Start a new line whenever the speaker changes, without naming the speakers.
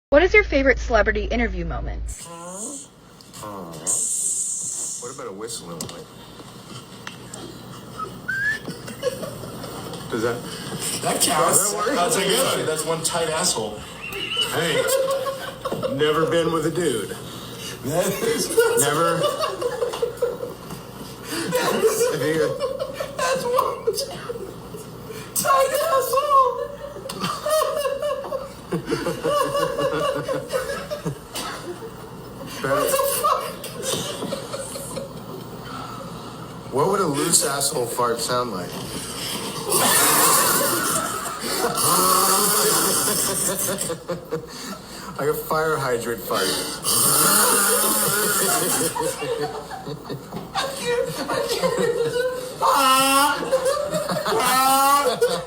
What is your favorite celebrity interview moment?
What about a whistling one? Does that?
That counts.
That's a good one.
That's one tight asshole.
Hey, never been with a dude. Never.
That's one tight asshole. What the fuck?
What would a loose asshole fart sound like? Like a fire hydrant fart.
I can't.